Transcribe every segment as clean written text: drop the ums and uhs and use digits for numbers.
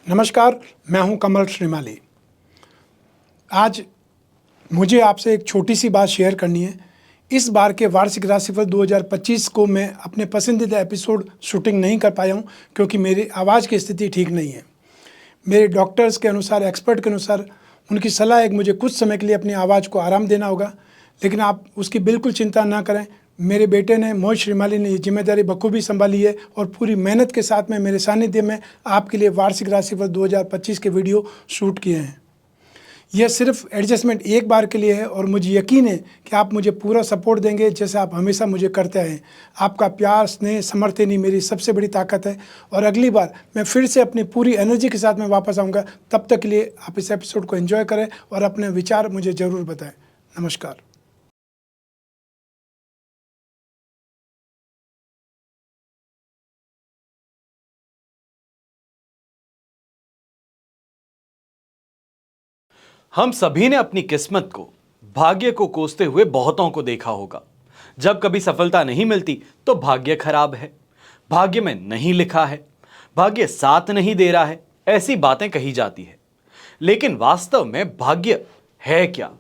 नमस्कार, मैं हूं कमल श्रीमाली। आज मुझे आपसे एक छोटी सी बात शेयर करनी है। इस बार के वार्षिक राशिफल 2025 को मैं अपने पसंदीदा एपिसोड शूटिंग नहीं कर पाया हूं क्योंकि मेरी आवाज़ की स्थिति ठीक नहीं है। मेरे डॉक्टर्स के अनुसार, एक्सपर्ट के अनुसार उनकी सलाह है कि मुझे कुछ समय के लिए अपनी आवाज़ को आराम देना होगा, लेकिन आप उसकी बिल्कुल चिंता ना करें। मेरे बेटे ने, मोहित श्रीमाली ने, ये जिम्मेदारी बखूबी संभाली है और पूरी मेहनत के साथ में मेरे सानिध्य में आपके लिए वार्षिक राशिफल 2025 के वीडियो शूट किए हैं। यह सिर्फ एडजस्टमेंट एक बार के लिए है और मुझे यकीन है कि आप मुझे पूरा सपोर्ट देंगे जैसे आप हमेशा मुझे करते आए हैं। आपका प्यार, स्नेह, समर्थन ही मेरी सबसे बड़ी ताकत है और अगली बार मैं फिर से अपनी पूरी एनर्जी के साथ में वापस आऊँगा। तब तक के लिए आप इस एपिसोड को एंजॉय करें और अपने विचार मुझे ज़रूर बताएं। नमस्कार। हम सभी ने अपनी किस्मत को, भाग्य को कोसते हुए बहुतों को देखा होगा। जब कभी सफलता नहीं मिलती तो भाग्य खराब है, भाग्य में नहीं लिखा है, भाग्य साथ नहीं दे रहा है, ऐसी बातें कही जाती है। लेकिन वास्तव में भाग्य है क्या?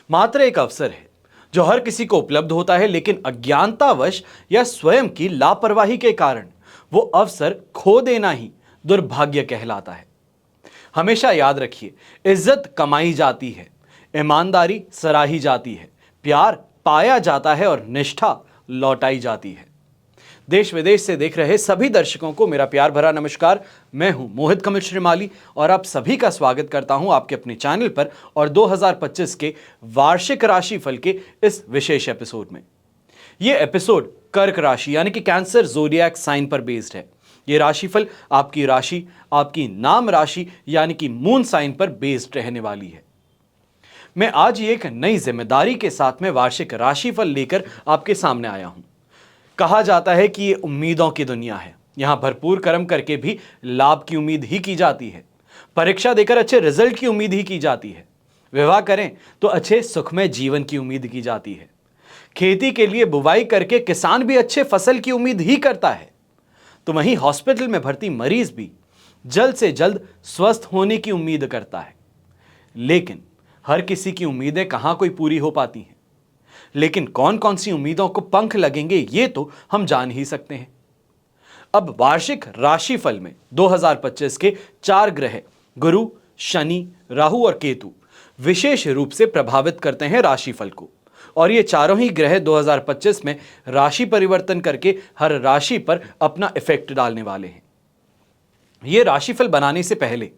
मात्र एक अवसर है जो हर किसी को उपलब्ध होता है, लेकिन अज्ञानतावश या स्वयं की लापरवाही के कारण वो अवसर खो देना ही दुर्भाग्य कहलाता है। हमेशा याद रखिए, इज्जत कमाई जाती है, ईमानदारी सराही जाती है, प्यार पाया जाता है और निष्ठा लौटाई जाती है। देश विदेश से देख रहे सभी दर्शकों को मेरा प्यार भरा नमस्कार। मैं हूं मोहित कमल श्रीमाली और आप सभी का स्वागत करता हूं आपके अपने चैनल पर और 2025 के वार्षिक राशिफल के इस विशेष एपिसोड में। यह एपिसोड कर्क राशि यानी कि कैंसर ज़ोडिएक साइन पर बेस्ड है। ये राशिफल आपकी राशि, आपकी नाम राशि यानी कि मून साइन पर बेस्ड रहने वाली है। मैं आज एक नई जिम्मेदारी के साथ में वार्षिक राशिफल लेकर आपके सामने आया हूं। कहा जाता है कि ये उम्मीदों की दुनिया है। यहां भरपूर कर्म करके भी लाभ की उम्मीद ही की जाती है, परीक्षा देकर अच्छे रिजल्ट की उम्मीद ही की जाती है, विवाह करें तो अच्छे सुखमय जीवन की उम्मीद की जाती है, खेती के लिए बुवाई करके किसान भी अच्छे फसल की उम्मीद ही करता है, तो वहीं हॉस्पिटल में भर्ती मरीज भी जल्द से जल्द स्वस्थ होने की उम्मीद करता है। लेकिन हर किसी की उम्मीदें कहां कोई पूरी हो पाती हैं। लेकिन कौन कौन सी उम्मीदों को पंख लगेंगे ये तो हम जान ही सकते हैं। अब वार्षिक राशिफल में 2025 के 4 ग्रह गुरु, शनि, राहु और केतु विशेष रूप से प्रभावित करते हैं राशिफल को, और ये चारों ही ग्रह 2025 में राशि परिवर्तन करके हर राशि पर अपना इफेक्ट डालने वाले हैं। ये राशिफल बनाने से पहले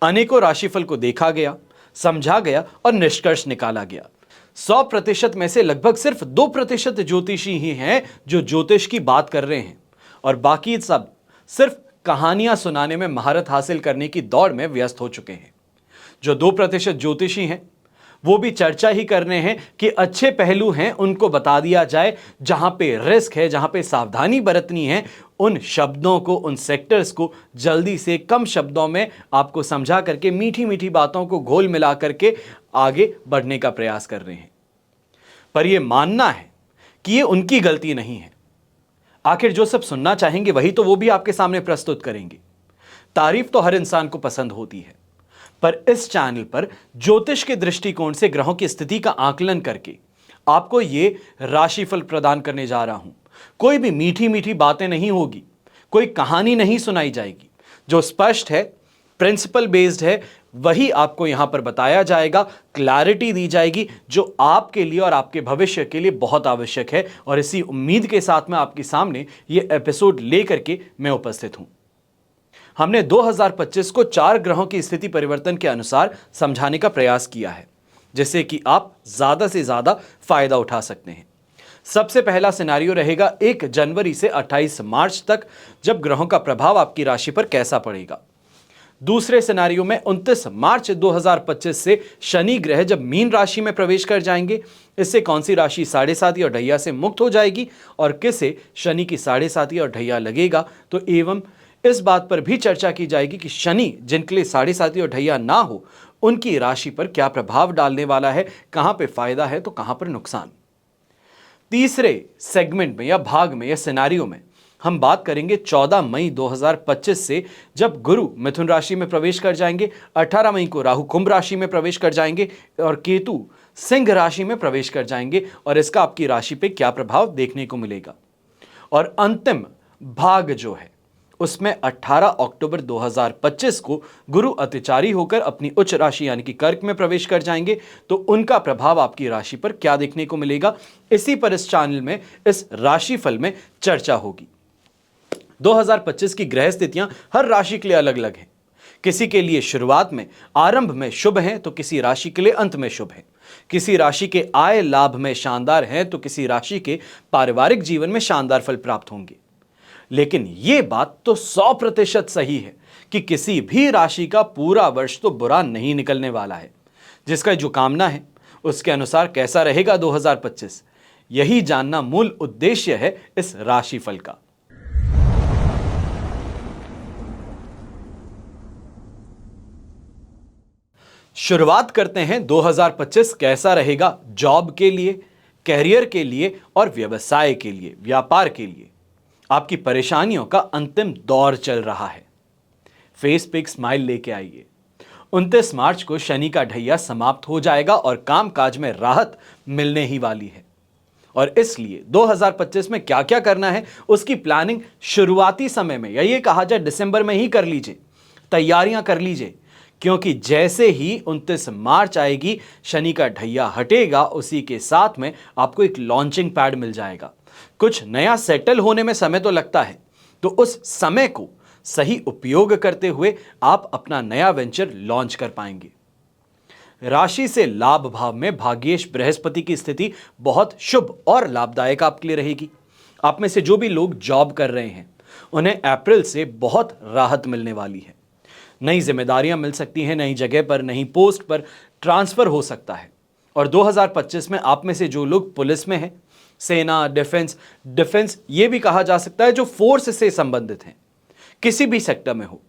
अनेकों राशिफल को देखा गया, समझा गया और निष्कर्ष निकाला गया। 100% में से लगभग सिर्फ 2% ज्योतिषी ही हैं जो ज्योतिष की बात कर रहे हैं, और बाकी सब सिर्फ कहानियां सुनाने में महारत हासिल करने की दौड़ में व्यस्त हो चुके हैं। जो 2% ज्योतिषी हैं वो भी चर्चा ही कर रहे हैं कि अच्छे पहलू हैं उनको बता दिया जाए, जहां पे रिस्क है, जहां पे सावधानी बरतनी है, उन शब्दों को, उन सेक्टर्स को जल्दी से कम शब्दों में आपको समझा करके मीठी मीठी बातों को घोल मिला करके आगे बढ़ने का प्रयास कर रहे हैं। पर यह मानना है कि यह उनकी गलती नहीं है। आखिर जो सब सुनना चाहेंगे वही तो वो भी आपके सामने प्रस्तुत करेंगे। तारीफ तो हर इंसान को पसंद होती है, पर इस चैनल पर ज्योतिष के दृष्टिकोण से ग्रहों की स्थिति का आकलन करके आपको ये राशिफल प्रदान करने जा रहा हूं। कोई भी मीठी मीठी बातें नहीं होगी, कोई कहानी नहीं सुनाई जाएगी। जो स्पष्ट है, प्रिंसिपल बेस्ड है, वही आपको यहां पर बताया जाएगा, क्लैरिटी दी जाएगी, जो आपके लिए और आपके भविष्य के लिए बहुत आवश्यक है। और इसी उम्मीद के साथ में आपके सामने ये एपिसोड लेकर के मैं उपस्थित हूं। हमने 2025 को 4 ग्रहों की स्थिति परिवर्तन के अनुसार समझाने का प्रयास किया है, जिससे कि आप ज्यादा से ज्यादा फायदा उठा सकते हैं। सबसे पहला सिनेरियो रहेगा 1 जनवरी से 28 मार्च तक, जब ग्रहों का प्रभाव आपकी राशि पर कैसा पड़ेगा। दूसरे सिनेरियो में 29 मार्च 2025 से शनि ग्रह जब मीन राशि में प्रवेश कर जाएंगे, इससे कौन सी राशि साढ़े साती और ढैया से मुक्त हो जाएगी और किसे शनि की साढ़े साती और ढैया लगेगा। तो एवं इस बात पर भी चर्चा की जाएगी कि शनि जिनके लिए साढ़े साती और ढैया ना हो, उनकी राशि पर क्या प्रभाव डालने वाला है, कहां पे फायदा है तो कहां पर नुकसान। तीसरे सेगमेंट में या भाग में या सिनेरियो में हम बात करेंगे 14 मई 2025 से, जब गुरु मिथुन राशि में प्रवेश कर जाएंगे। 18 मई को राहु कुंभ राशि में प्रवेश कर जाएंगे और केतु सिंह राशि में प्रवेश कर जाएंगे, और इसका आपकी राशि पे क्या प्रभाव देखने को मिलेगा। और अंतिम भाग जो है उसमें 18 अक्टूबर 2025 को गुरु अतिचारी होकर अपनी उच्च राशि यानी कि कर्क में प्रवेश कर जाएंगे, तो उनका प्रभाव आपकी राशि पर क्या देखने को मिलेगा, इसी पर इस चैनल में इस राशिफल में चर्चा होगी। 2025 की ग्रह स्थितियां हर राशि के लिए अलग अलग हैं। किसी के लिए शुरुआत में आरंभ में शुभ हैं तो किसी राशि के लिए अंत में शुभ हैं। किसी राशि के आय लाभ में शानदार हैं तो किसी राशि के पारिवारिक जीवन में शानदार फल प्राप्त होंगे। लेकिन यह बात तो 100% सही है कि किसी भी राशि का पूरा वर्ष तो बुरा नहीं निकलने वाला है। जिसका जो कामना है उसके अनुसार कैसा रहेगा 2025, यही जानना मूल उद्देश्य है इस राशिफल का। शुरुआत करते हैं 2025 कैसा रहेगा जॉब के लिए, कैरियर के लिए और व्यवसाय के लिए, व्यापार के लिए। आपकी परेशानियों का अंतिम दौर चल रहा है। फेस पे एक स्माइल लेके आइए। 29 मार्च को शनि का ढैया समाप्त हो जाएगा और कामकाज में राहत मिलने ही वाली है। और इसलिए 2025 में क्या क्या करना है उसकी प्लानिंग शुरुआती समय में, या ये कहा जाए दिसंबर में ही कर लीजिए, तैयारियां कर लीजिए, क्योंकि जैसे ही 29 मार्च आएगी शनि का ढैया हटेगा, उसी के साथ में आपको एक लॉन्चिंग पैड मिल जाएगा। कुछ नया सेटल होने में समय तो लगता है, तो उस समय को सही उपयोग करते हुए आप अपना नया वेंचर लॉन्च कर पाएंगे। राशि से लाभ भाव में भाग्येश बृहस्पति की स्थिति बहुत शुभ और लाभदायक आपके लिए रहेगी। आप में से जो भी लोग जॉब कर रहे हैं उन्हें अप्रैल से बहुत राहत मिलने वाली है। नई जिम्मेदारियां मिल सकती हैं, नई जगह पर, नई पोस्ट पर ट्रांसफर हो सकता है। और 2025 में आप में से जो लोग पुलिस में हैं, सेना, डिफेंस ये भी कहा जा सकता है, जो फोर्स से संबंधित हैं, किसी भी सेक्टर में हो,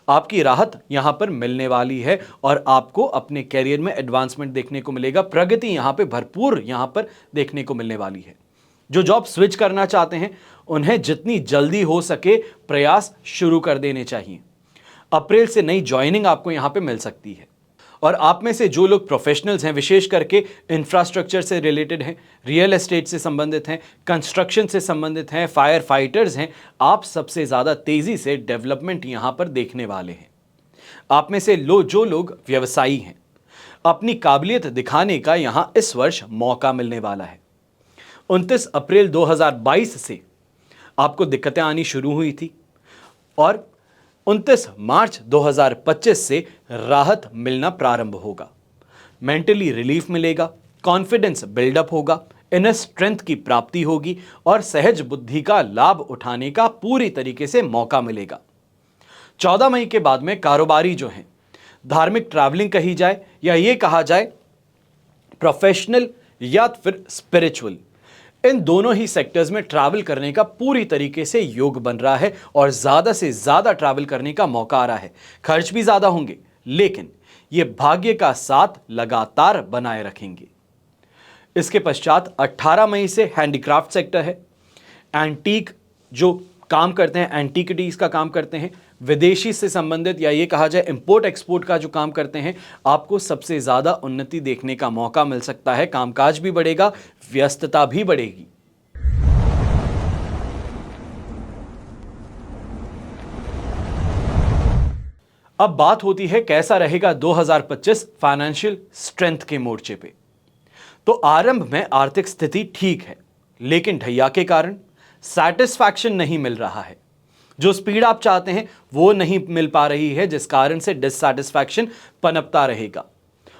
आपकी राहत यहां पर मिलने वाली है और आपको अपने कैरियर में एडवांसमेंट देखने को मिलेगा। प्रगति यहां पे भरपूर यहां पर देखने को मिलने वाली है। जो जॉब स्विच करना चाहते हैं उन्हें जितनी जल्दी हो सके प्रयास शुरू कर देने चाहिए। अप्रैल से नई ज्वाइनिंग आपको यहां पे मिल सकती है। और आप में से जो लोग प्रोफेशनल्स हैं, विशेष करके इंफ्रास्ट्रक्चर से रिलेटेड हैं, रियल एस्टेट से संबंधित हैं, कंस्ट्रक्शन से संबंधित हैं, फायर फाइटर्स हैं, आप सबसे ज़्यादा तेज़ी से डेवलपमेंट यहाँ पर देखने वाले हैं। आप में से जो लोग व्यवसायी हैं, अपनी काबिलियत दिखाने का यहाँ इस वर्ष मौका मिलने वाला है। 29 अप्रैल 2022 से आपको दिक्कतें आनी शुरू हुई थी और 29 मार्च 2025 से राहत मिलना प्रारंभ होगा। मेंटली रिलीफ मिलेगा, कॉन्फिडेंस बिल्डअप होगा, इनर स्ट्रेंथ की प्राप्ति होगी और सहज बुद्धि का लाभ उठाने का पूरी तरीके से मौका मिलेगा। 14 मई के बाद में कारोबारी जो हैं, धार्मिक ट्रैवलिंग कही जाए या ये कहा जाए प्रोफेशनल या फिर स्पिरिचुअल, इन दोनों ही सेक्टर्स में ट्रैवल करने का पूरी तरीके से योग बन रहा है और ज़्यादा से ज़्यादा ट्रैवल करने का मौका आ रहा है। खर्च भी ज़्यादा होंगे, लेकिन ये भाग्य का साथ लगातार बनाए रखेंगे। इसके पश्चात 18 मई से हैंडीक्राफ्ट सेक्टर है। एंटीक जो काम करते हैं, एंटीकिटीज़ का काम करते हैं, विदेशी से संबंधित या ये कहा जाए इंपोर्ट एक्सपोर्ट का जो काम करते हैं, आपको सबसे ज़्यादा उन्नति देखने का मौका मिल सकता है। कामकाज भी बढ़ेगा, व्यस्तता भी बढ़ेगी। अब बात होती है कैसा रहेगा 2025 फाइनेंशियल स्ट्रेंथ के मोर्चे पे। तो आरंभ में आर्थिक स्थिति ठीक है, लेकिन ढैया के कारण सैटिस्फैक्शन नहीं मिल रहा है। जो स्पीड आप चाहते हैं वो नहीं मिल पा रही है, जिस कारण से डिससैटिस्फैक्शन पनपता रहेगा।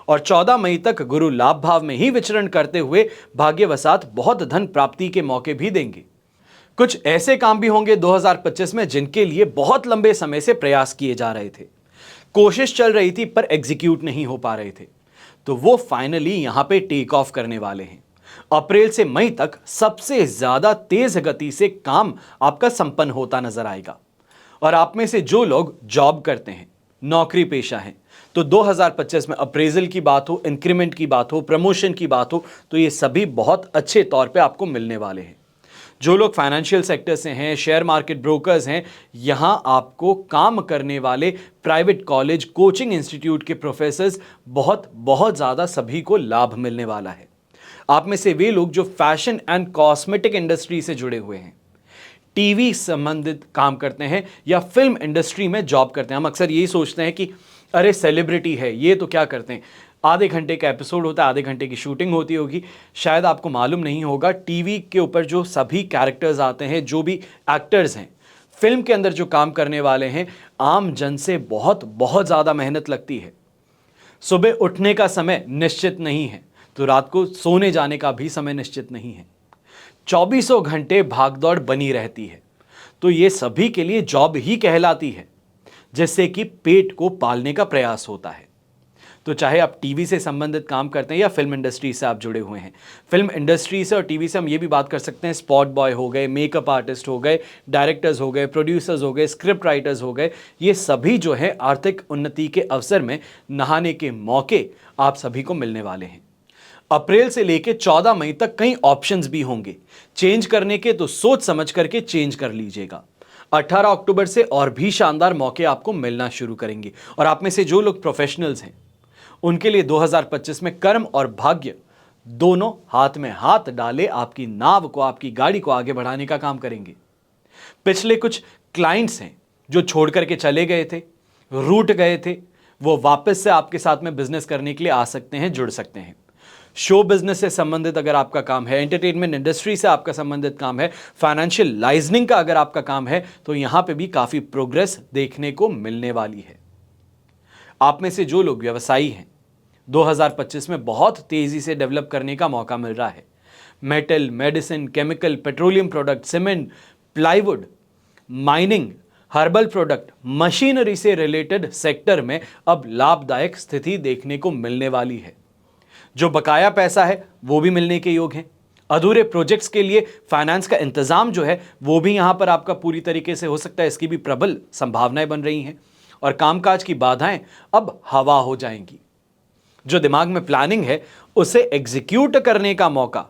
और 14 मई तक गुरु लाभ भाव में ही विचरण करते हुए भाग्यवशात बहुत धन प्राप्ति के मौके भी देंगे। कुछ ऐसे काम भी होंगे 2025 में जिनके लिए बहुत लंबे समय से प्रयास किए जा रहे थे, कोशिश चल रही थी पर एग्जीक्यूट नहीं हो पा रहे थे, तो वो फाइनली यहां पे टेक ऑफ करने वाले हैं। अप्रैल से मई तक सबसे ज्यादा तेज गति से काम आपका संपन्न होता नजर आएगा। और आप में से जो लोग जॉब करते हैं, नौकरी पेशा हैं, तो 2025 में अप्रेजल की बात हो, इंक्रीमेंट की बात हो, प्रमोशन की बात हो, तो ये सभी बहुत अच्छे तौर पे आपको मिलने वाले हैं। जो लोग फाइनेंशियल सेक्टर से हैं, शेयर मार्केट ब्रोकर्स हैं, यहां आपको काम करने वाले प्राइवेट कॉलेज, कोचिंग इंस्टीट्यूट के प्रोफेसर्स बहुत बहुत ज़्यादा सभी को लाभ मिलने वाला है। आप में से वे लोग जो फैशन एंड कॉस्मेटिक इंडस्ट्री से जुड़े हुए हैं, टीवी संबंधित काम करते हैं या फिल्म इंडस्ट्री में जॉब करते हैं। हम अक्सर यही सोचते हैं कि अरे सेलिब्रिटी है, ये तो क्या करते हैं, आधे घंटे का एपिसोड होता है, आधे घंटे की शूटिंग होती होगी। शायद आपको मालूम नहीं होगा, टीवी के ऊपर जो सभी कैरेक्टर्स आते हैं, जो भी एक्टर्स हैं, फिल्म के अंदर जो काम करने वाले हैं, आम जन से बहुत बहुत ज़्यादा मेहनत लगती है। सुबह उठने का समय निश्चित नहीं है, तो रात को सोने जाने का भी समय निश्चित नहीं है। 24 घंटे भागदौड़ बनी रहती है, तो ये सभी के लिए जॉब ही कहलाती है, जिससे कि पेट को पालने का प्रयास होता है। तो चाहे आप टीवी से संबंधित काम करते हैं या फिल्म इंडस्ट्री से आप जुड़े हुए हैं, फिल्म इंडस्ट्री से और टीवी से हम ये भी बात कर सकते हैं, स्पॉट बॉय हो गए, मेकअप आर्टिस्ट हो गए, डायरेक्टर्स हो गए, प्रोड्यूसर्स हो गए, स्क्रिप्ट राइटर्स हो गए, ये सभी जो है आर्थिक उन्नति के अवसर में नहाने के मौके आप सभी को मिलने वाले हैं। अप्रैल से लेकर 14 मई तक कई ऑप्शंस भी होंगे। चेंज करने के तो सोच समझ करके चेंज कर लीजिएगा। 18 अक्टूबर से और भी शानदार मौके आपको मिलना शुरू करेंगे। और आप में से जो लोग प्रोफेशनल्स हैं, उनके लिए 2025 में कर्म और भाग्य दोनों हाथ में हाथ डाले आपकी नाव को, आपकी गाड़ी को आगे बढ़ाने का काम करेंगे। पिछले कुछ क्लाइंट्स हैं जो छोड़ करके चले गए थे, रूठ गए थे, वो वापस से आपके साथ में बिजनेस करने के लिए आ सकते हैं, जुड़ सकते हैं। शो बिजनेस से संबंधित अगर आपका काम है, एंटरटेनमेंट इंडस्ट्री से आपका संबंधित काम है, फाइनेंशियल लाइजनिंग का अगर आपका काम है, तो यहां पे भी काफी प्रोग्रेस देखने को मिलने वाली है। आप में से जो लोग व्यवसायी हैं, 2025 में बहुत तेजी से डेवलप करने का मौका मिल रहा है। Metal, medicine, chemical, petroleum product, cement, plywood, mining, herbal product, machinery से रिलेटेड सेक्टर में अब लाभदायक स्थिति देखने को मिलने वाली है। जो बकाया पैसा है वो भी मिलने के योग हैं। अधूरे प्रोजेक्ट्स के लिए फाइनेंस का इंतजाम जो है वो भी यहां पर आपका पूरी तरीके से हो सकता है, इसकी भी प्रबल संभावनाएं बन रही हैं। और कामकाज की बाधाएं अब हवा हो जाएंगी। जो दिमाग में प्लानिंग है उसे एग्जीक्यूट करने का मौका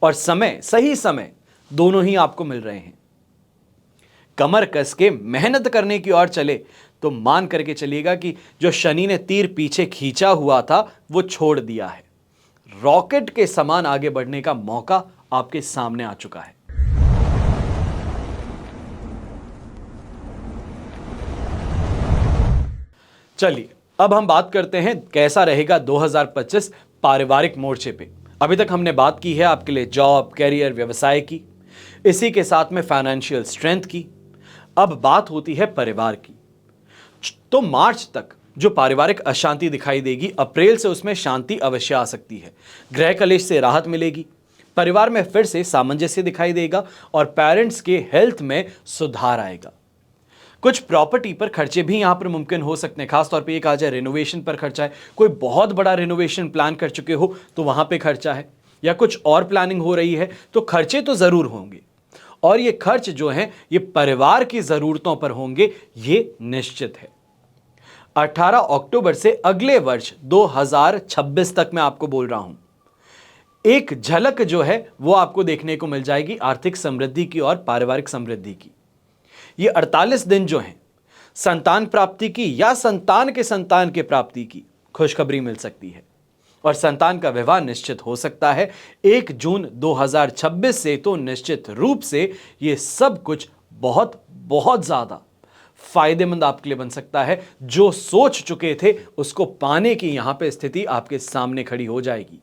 और समय, सही समय दोनों ही आपको मिल रहे हैं। कमर कस के मेहनत करने की ओर चले तो मान करके चलिएगा कि जो शनि ने तीर पीछे खींचा हुआ था वो छोड़ दिया है। रॉकेट के समान आगे बढ़ने का मौका आपके सामने आ चुका है। चलिए अब हम बात करते हैं कैसा रहेगा 2025 पारिवारिक मोर्चे पे। अभी तक हमने बात की है आपके लिए जॉब, कैरियर, व्यवसाय की, इसी के साथ में फाइनेंशियल स्ट्रेंथ की। अब बात होती है परिवार की। तो मार्च तक जो पारिवारिक अशांति दिखाई देगी, अप्रैल से उसमें शांति अवश्य आ सकती है। गृह कलेश से राहत मिलेगी, परिवार में फिर से सामंजस्य दिखाई देगा और पेरेंट्स के हेल्थ में सुधार आएगा। कुछ प्रॉपर्टी पर खर्चे भी यहां पर मुमकिन हो सकते हैं। खासतौर पे ये कहा जाए रिनोवेशन पर खर्चा है, कोई बहुत बड़ा रिनोवेशन प्लान कर चुके हो तो वहां पे खर्चा है, या कुछ और प्लानिंग हो रही है तो खर्चे तो जरूर होंगे। और ये खर्च जो है ये परिवार की जरूरतों पर होंगे, ये निश्चित है। 18 अक्टूबर से अगले वर्ष 2026 तक मैं आपको बोल रहा हूं, एक झलक जो है वो आपको देखने को मिल जाएगी आर्थिक समृद्धि की और पारिवारिक समृद्धि की। ये 48 दिन जो हैं, संतान प्राप्ति की या संतान के प्राप्ति की खुशखबरी मिल सकती है और संतान का विवाह निश्चित हो सकता है। 1 जून 2026 से तो निश्चित रूप से ये सब कुछ बहुत बहुत ज्यादा फायदेमंद आपके लिए बन सकता है। जो सोच चुके थे उसको पाने की यहां पे स्थिति आपके सामने खड़ी हो जाएगी।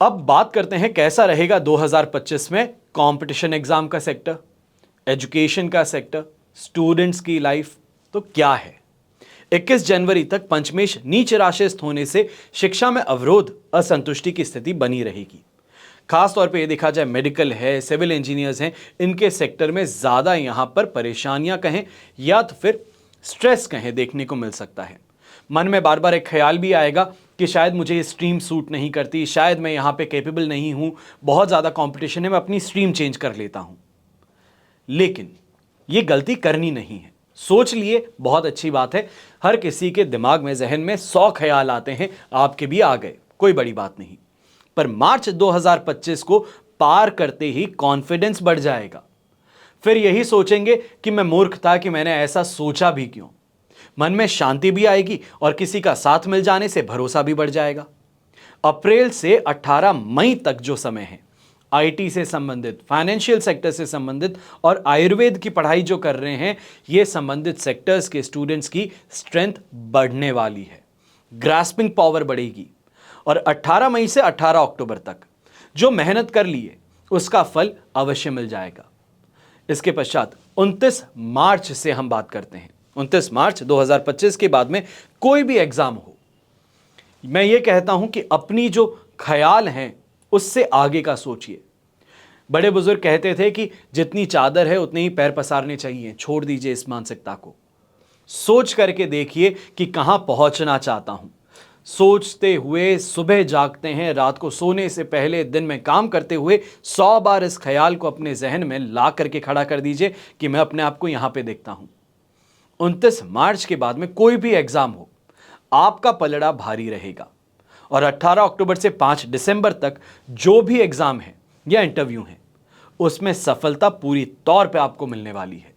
अब बात करते हैं कैसा रहेगा 2025 में कंपटीशन एग्जाम का सेक्टर, एजुकेशन का सेक्टर, स्टूडेंट्स की लाइफ। तो क्या है, 21 जनवरी तक पंचमेश नीच राशिस्थ होने से शिक्षा में अवरोध, असंतुष्टि की स्थिति बनी रहेगी। खासतौर पे ये देखा जाए मेडिकल है, सिविल इंजीनियर्स हैं, इनके सेक्टर में ज़्यादा यहाँ पर परेशानियां कहें या तो फिर स्ट्रेस कहें देखने को मिल सकता है। मन में बार बार एक ख्याल भी आएगा कि शायद मुझे ये स्ट्रीम सूट नहीं करती, शायद मैं यहाँ पे कैपेबल नहीं हूँ, बहुत ज़्यादा कंपटीशन है, मैं अपनी स्ट्रीम चेंज कर लेता हूँ। लेकिन ये गलती करनी नहीं है। सोच लिए, बहुत अच्छी बात है। हर किसी के दिमाग में, जहन में 100 ख्याल आते हैं, आपके भी आ गए, कोई बड़ी बात नहीं। पर मार्च 2025 को पार करते ही कॉन्फिडेंस बढ़ जाएगा। फिर यही सोचेंगे कि मैं मूर्ख था कि मैंने ऐसा सोचा भी क्यों। मन में शांति भी आएगी और किसी का साथ मिल जाने से भरोसा भी बढ़ जाएगा। अप्रैल से 18 मई तक जो समय है, आईटी से संबंधित, फाइनेंशियल सेक्टर से संबंधित और आयुर्वेद की पढ़ाई जो कर रहे हैं, ये संबंधित सेक्टर्स के स्टूडेंट्स की स्ट्रेंथ बढ़ने वाली है, ग्रास्पिंग पावर बढ़ेगी। और 18 मई से 18 अक्टूबर तक जो मेहनत कर ली है उसका फल अवश्य मिल जाएगा। इसके पश्चात 29 मार्च से हम बात करते हैं। 29 मार्च 2025 के बाद में कोई भी एग्जाम हो, मैं ये कहता हूं कि अपनी जो ख्याल हैं उससे आगे का सोचिए। बड़े बुजुर्ग कहते थे कि जितनी चादर है उतने ही पैर पसारने चाहिए। छोड़ दीजिए इस मानसिकता को, सोच करके देखिए कि कहां पहुंचना चाहता हूं। सोचते हुए सुबह जागते हैं, रात को सोने से पहले, दिन में काम करते हुए 100 बार इस ख्याल को अपने जहन में ला करके खड़ा कर दीजिए कि मैं अपने आप को यहां पे देखता हूं। 29 मार्च के बाद में कोई भी एग्जाम हो, आपका पलड़ा भारी रहेगा। और 18 अक्टूबर से 5 दिसंबर तक जो भी एग्जाम है या इंटरव्यू है, उसमें सफलता पूरी तौर पे आपको मिलने वाली है।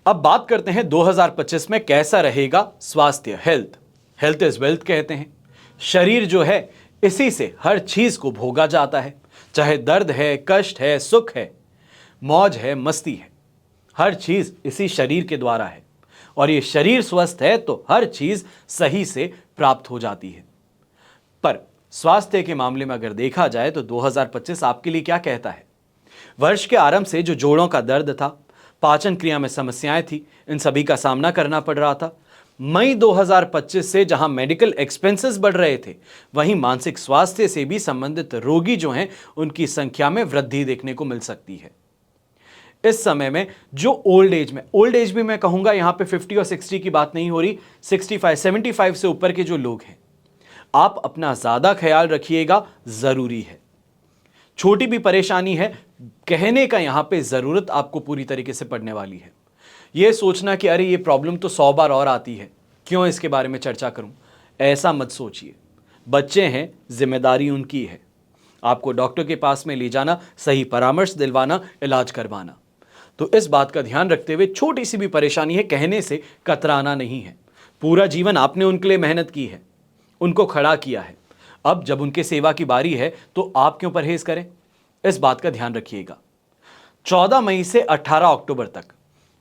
अब बात करते हैं 2025 में कैसा रहेगा स्वास्थ्य, हेल्थ। हेल्थ इज वेल्थ कहते हैं। शरीर जो है, इसी से हर चीज को भोगा जाता है, चाहे दर्द है, कष्ट है, सुख है, मौज है, मस्ती है, हर चीज इसी शरीर के द्वारा है। और ये शरीर स्वस्थ है तो हर चीज सही से प्राप्त हो जाती है। पर स्वास्थ्य के मामले में अगर देखा जाए तो 2025 आपके लिए क्या कहता है? वर्ष के आरंभ से जो जोड़ों का दर्द था, पाचन क्रिया में समस्याएं थी, इन सभी का सामना करना पड़ रहा था। मई 2025 से जहां मेडिकल एक्सपेंसेस बढ़ रहे थे, वहीं मानसिक स्वास्थ्य से भी संबंधित रोगी जो हैं, उनकी संख्या में वृद्धि देखने को मिल सकती है। इस समय में जो ओल्ड एज भी मैं कहूंगा, यहां पे 50 और 60 की बात नहीं हो रही, 65, 75 से ऊपर के जो लोग हैं, आप अपना ज्यादा ख्याल रखिएगा, जरूरी है। छोटी भी परेशानी है, कहने का यहां पे जरूरत आपको पूरी तरीके से पड़ने वाली है। यह सोचना कि अरे ये प्रॉब्लम तो 100 बार और आती है, क्यों इसके बारे में चर्चा करूं, ऐसा मत सोचिए। बच्चे हैं, जिम्मेदारी उनकी है। आपको डॉक्टर के पास में ले जाना, सही परामर्श दिलवाना, इलाज करवाना। तो इस बात का ध्यान रखते हुए, छोटी सी भी परेशानी है, कहने से कतराना नहीं है। पूरा जीवन आपने उनके लिए मेहनत की है, उनको खड़ा किया है। अब जब उनके सेवा की बारी है तो आप क्यों परहेज करें, इस बात का ध्यान रखिएगा। 14 मई से 18 अक्टूबर तक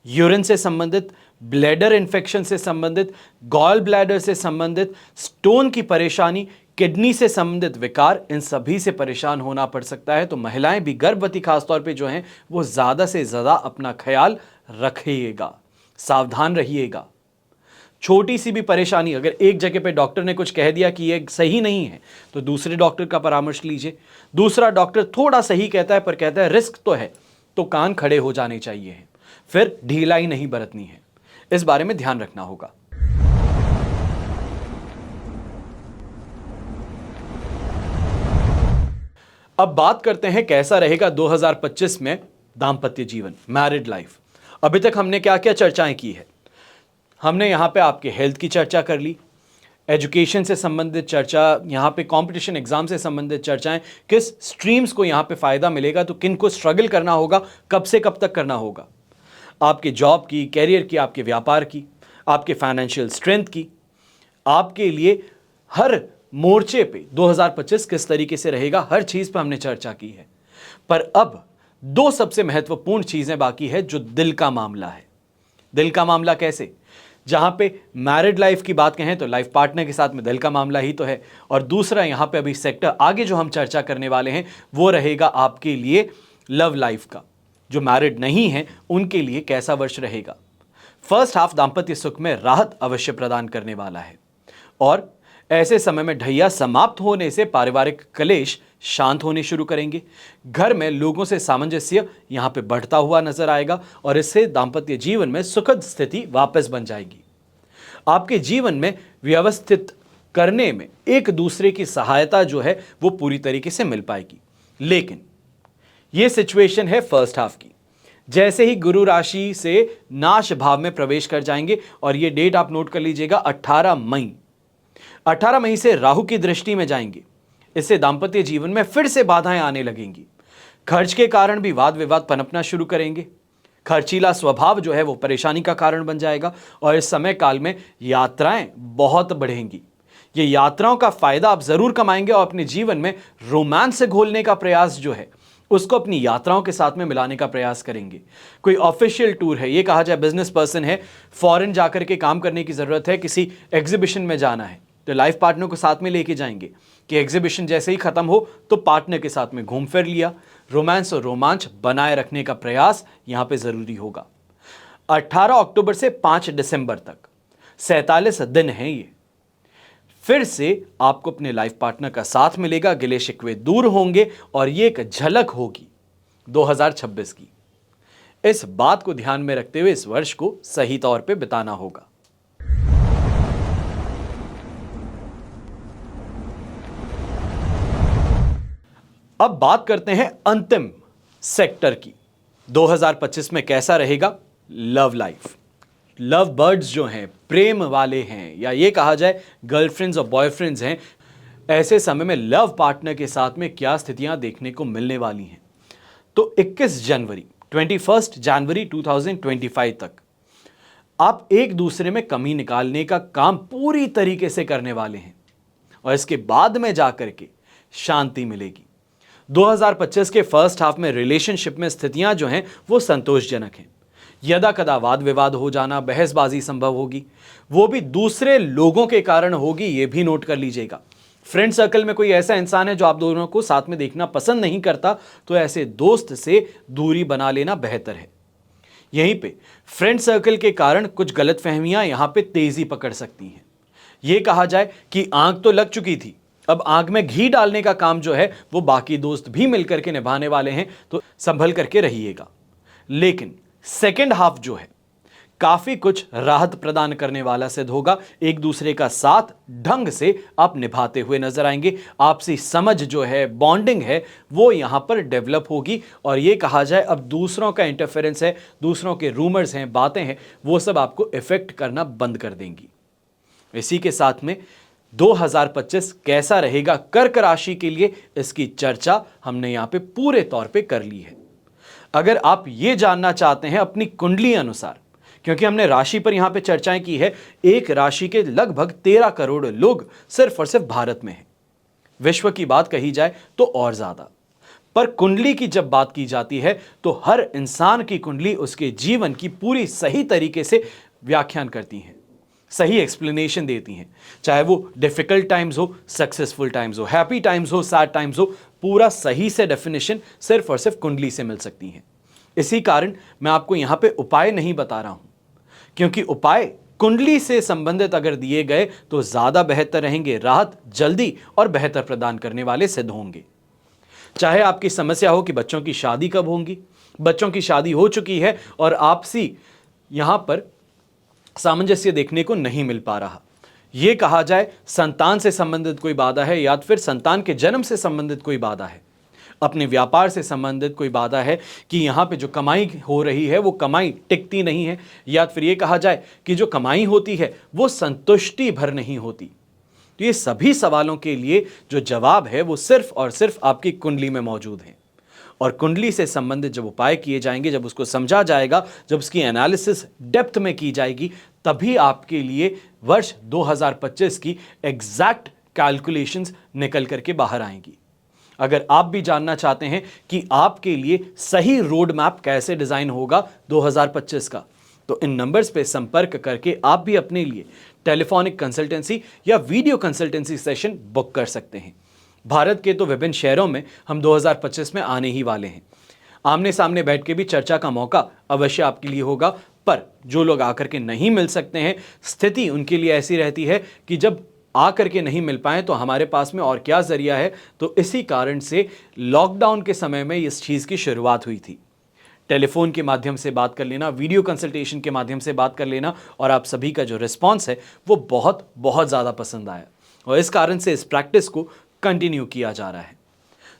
यूरिन से संबंधित, ब्लैडर इन्फेक्शन से संबंधित, गॉल ब्लैडर से संबंधित, स्टोन की परेशानी, किडनी से संबंधित विकार, इन सभी से परेशान होना पड़ सकता है। तो महिलाएं भी, गर्भवती खासतौर पे जो हैं, वो ज्यादा से ज्यादा अपना ख्याल रखिएगा, सावधान रहिएगा। छोटी सी भी परेशानी, अगर एक जगह पे डॉक्टर ने कुछ कह दिया कि ये सही नहीं है, तो दूसरे डॉक्टर का परामर्श लीजिए। दूसरा डॉक्टर थोड़ा सही कहता है पर कहता है रिस्क तो है, तो कान खड़े हो जाने चाहिए हैं, फिर ढीलाई नहीं बरतनी है। इस बारे में ध्यान रखना होगा। अब बात करते हैं कैसा रहेगा 2025 में दाम्पत्य जीवन, मैरिड लाइफ। अभी तक हमने क्या क्या चर्चाएं की है? हमने यहाँ पे आपके हेल्थ की चर्चा कर ली, एजुकेशन से संबंधित चर्चा, यहाँ पे कंपटीशन एग्जाम से संबंधित चर्चाएं, किस स्ट्रीम्स को यहाँ पे फायदा मिलेगा, तो किन को स्ट्रगल करना होगा, कब से कब तक करना होगा, आपके जॉब की, कैरियर की, आपके व्यापार की, आपके फाइनेंशियल स्ट्रेंथ की, आपके लिए हर मोर्चे पे 2025 किस तरीके से रहेगा, हर चीज पे हमने चर्चा की है। पर अब दो सबसे महत्वपूर्ण चीजें बाकी है, जो दिल का मामला है। दिल का मामला कैसे? जहां पे मैरिड लाइफ की बात कहें तो लाइफ पार्टनर के साथ में दिल का मामला ही तो है, और दूसरा यहां पे अभी सेक्टर आगे जो हम चर्चा करने वाले हैं वो रहेगा आपके लिए लव लाइफ का। जो मैरिड नहीं है उनके लिए कैसा वर्ष रहेगा। फर्स्ट हाफ दाम्पत्य सुख में राहत अवश्य प्रदान करने वाला है, और ऐसे समय में ढैया समाप्त होने से पारिवारिक कलेश शांत होने शुरू करेंगे। घर में लोगों से सामंजस्य यहां पे बढ़ता हुआ नजर आएगा, और इससे दाम्पत्य जीवन में सुखद स्थिति वापस बन जाएगी। आपके जीवन में व्यवस्थित करने में एक दूसरे की सहायता जो है वो पूरी तरीके से मिल पाएगी। लेकिन यह सिचुएशन है फर्स्ट हाफ की। जैसे ही गुरु राशि से नाश भाव में प्रवेश कर जाएंगे, और यह डेट आप नोट कर लीजिएगा 18 मई। 18 मई से राहु की दृष्टि में जाएंगे। इससे दांपत्य जीवन में फिर से बाधाएं आने लगेंगी। खर्च के कारण भी वाद विवाद पनपना शुरू करेंगे। खर्चीला स्वभाव जो है वो परेशानी का कारण बन जाएगा, और इस समय काल में यात्राएं बहुत बढ़ेंगी। ये यात्राओं का फायदा आप जरूर कमाएंगे और अपने जीवन में रोमांस से घोलने का प्रयास जो है उसको अपनी यात्राओं के साथ में मिलाने का प्रयास करेंगे। कोई ऑफिशियल टूर है, ये कहा जाए बिजनेस पर्सन है, फॉरेन जाकर के काम करने की जरूरत है, किसी एग्जीबिशन में जाना है, तो लाइफ पार्टनर को साथ में लेके जाएंगे कि एग्जीबिशन जैसे ही खत्म हो तो पार्टनर के साथ में घूम फिर लिया। रोमांस और रोमांच बनाए रखने का प्रयास यहां पे जरूरी होगा। 18 अक्टूबर से 5 दिसंबर तक 47 दिन हैं ये। फिर से आपको अपने लाइफ पार्टनर का साथ मिलेगा, गिले शिकवे दूर होंगे, और ये एक झलक होगी 2026 की। इस बात को ध्यान में रखते हुए इस वर्ष को सही तौर पे बिताना होगा। अब बात करते हैं अंतिम सेक्टर की। 2025 में कैसा रहेगा लव लाइफ। लव बर्ड्स जो हैं, प्रेम वाले हैं, या ये कहा जाए गर्लफ्रेंड्स और बॉयफ्रेंड्स हैं, ऐसे समय में लव पार्टनर के साथ में क्या स्थितियां देखने को मिलने वाली हैं। तो 21 जनवरी 2025 तक आप एक दूसरे में कमी निकालने का काम पूरी तरीके से करने वाले हैं, और इसके बाद में जाकर के शांति मिलेगी। 2025 के फर्स्ट हाफ में रिलेशनशिप में स्थितियां जो हैं वो संतोषजनक हैं। यदा कदा वाद विवाद हो जाना, बहसबाजी संभव होगी, वो भी दूसरे लोगों के कारण होगी, ये भी नोट कर लीजिएगा। फ्रेंड सर्कल में कोई ऐसा इंसान है जो आप दोनों को साथ में देखना पसंद नहीं करता, तो ऐसे दोस्त से दूरी बना लेना बेहतर है। यहीं पे फ्रेंड सर्कल के कारण कुछ गलतफहमियां यहां पे तेजी पकड़ सकती हैं। यह कहा जाए कि आग तो लग चुकी थी, अब आग में घी डालने का काम जो है वो बाकी दोस्त भी मिलकर के निभाने वाले हैं, तो संभल करके रहिएगा। लेकिन सेकेंड हाफ जो है काफी कुछ राहत प्रदान करने वाला सिद्ध होगा। एक दूसरे का साथ ढंग से आप निभाते हुए नजर आएंगे। आपसी समझ जो है, बॉन्डिंग है, वो यहां पर डेवलप होगी, और ये कहा जाए अब दूसरों का इंटरफेरेंस है, दूसरों के रूमर्स हैं, बातें हैं, वो सब आपको इफेक्ट करना बंद कर देंगी। इसी के साथ में 2025 कैसा रहेगा कर्क राशि के लिए, इसकी चर्चा हमने यहां पे पूरे तौर पे कर ली है। अगर आप ये जानना चाहते हैं अपनी कुंडली अनुसार, क्योंकि हमने राशि पर यहां पे चर्चाएं की है, एक राशि के लगभग 13 करोड़ लोग सिर्फ और सिर्फ भारत में हैं। विश्व की बात कही जाए तो और ज्यादा, पर कुंडली की जब बात की जाती है तो हर इंसान की कुंडली उसके जीवन की पूरी सही तरीके से व्याख्यान करती है, सही एक्सप्लेनेशन देती हैं। चाहे वो डिफिकल्ट टाइम्स हो, सक्सेसफुल टाइम्स हो, हैप्पी टाइम्स हो, सैड टाइम्स हो, पूरा सही से डेफिनेशन सिर्फ और सिर्फ कुंडली से मिल सकती है। इसी कारण मैं आपको यहां पे उपाय नहीं बता रहा हूं, क्योंकि उपाय कुंडली से संबंधित अगर दिए गए तो ज्यादा बेहतर रहेंगे, राहत जल्दी और बेहतर प्रदान करने वाले सिद्ध होंगे। चाहे आपकी समस्या हो कि बच्चों की शादी कब होंगी, बच्चों की शादी हो चुकी है और आपसी यहां पर सामंजस्य देखने को नहीं मिल पा रहा, यह कहा जाए संतान से संबंधित कोई बाधा है, या फिर संतान के जन्म से संबंधित कोई बाधा है, अपने व्यापार से संबंधित कोई बाधा है कि यहां पे जो कमाई हो रही है वो कमाई टिकती नहीं है, या फिर यह कहा जाए कि जो कमाई होती है वो संतुष्टि भर नहीं होती। तो ये सभी सवालों के लिए जो जवाब है वो सिर्फ और सिर्फ आपकी कुंडली में मौजूद है। और कुंडली से संबंधित जब उपाय किए जाएंगे, जब उसको समझा जाएगा, जब उसकी एनालिसिस डेप्थ में की जाएगी, तभी आपके लिए वर्ष 2025 की एग्जैक्ट कैलकुलेशंस निकल करके बाहर आएंगी। अगर आप भी जानना चाहते हैं कि आपके लिए सही रोड मैप कैसे डिजाइन होगा 2025 का, तो इन नंबर्स पे संपर्क करके आप भी अपने लिए टेलीफोनिक कंसल्टेंसी या वीडियो कंसल्टेंसी सेशन बुक कर सकते हैं। भारत के तो विभिन्न शहरों में हम 2025 में आने ही वाले हैं। आमने सामने बैठ के भी चर्चा का मौका अवश्य आपके लिए होगा, पर जो लोग आकर के नहीं मिल सकते हैं, स्थिति उनके लिए ऐसी रहती है कि जब आकर के नहीं मिल पाए तो हमारे पास में और क्या जरिया है। तो इसी कारण से लॉकडाउन के समय में इस चीज़ की शुरुआत हुई थी। टेलीफोन के माध्यम से बात कर लेना, वीडियो कंसल्टेशन के माध्यम से बात कर लेना, और आप सभी का जो रिस्पॉन्स है वो बहुत बहुत ज़्यादा पसंद आया, और इस कारण से इस प्रैक्टिस को कंटिन्यू किया जा रहा है।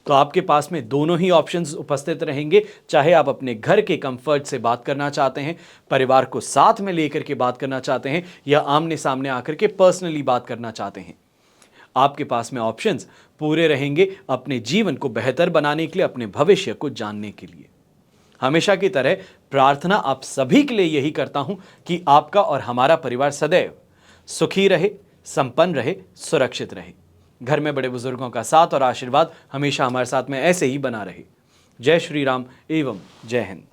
तो आपके पास में दोनों ही ऑप्शंस उपस्थित रहेंगे। चाहे आप अपने घर के कंफर्ट से बात करना चाहते हैं, परिवार को साथ में लेकर के बात करना चाहते हैं, या आमने सामने आकर के पर्सनली बात करना चाहते हैं, आपके पास में ऑप्शंस पूरे रहेंगे अपने जीवन को बेहतर बनाने के लिए, अपने भविष्य को जानने के लिए। हमेशा की तरह प्रार्थना आप सभी के लिए यही करता हूं कि आपका और हमारा परिवार सदैव सुखी रहे, संपन्न रहे, सुरक्षित रहे। घर में बड़े बुजुर्गों का साथ और आशीर्वाद हमेशा हमारे साथ में ऐसे ही बना रहे। जय श्री राम एवं जय हिंद।